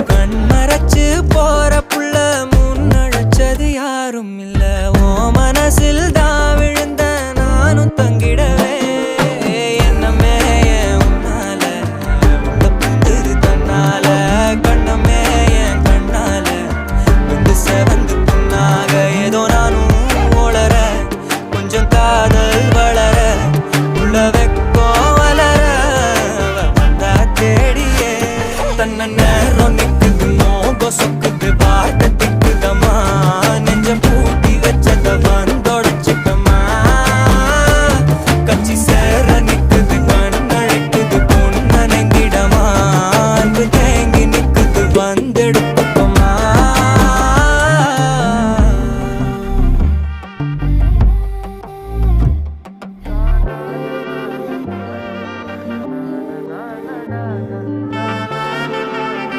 கண் மறைச்சு போற புள்ள முன்னழைச்சது யாரும் இல்ல. ஓ மனசில் தான் விழுந்த நானும் தங்கிடவே என்னமே உன்னால உள்ள புந்துரு தன்னால கண்ணமே என் கண்ணால வந்து செவந்து புண்ணாக ஏதோ நானும் ஓளற கொஞ்சம் காதல் வளர உள்ள வெக்கோ வளர வந்தா தேடியே தன்ன நேரம் நிக்குது மோகம் சொக்குது பாட்ட திக்குதமா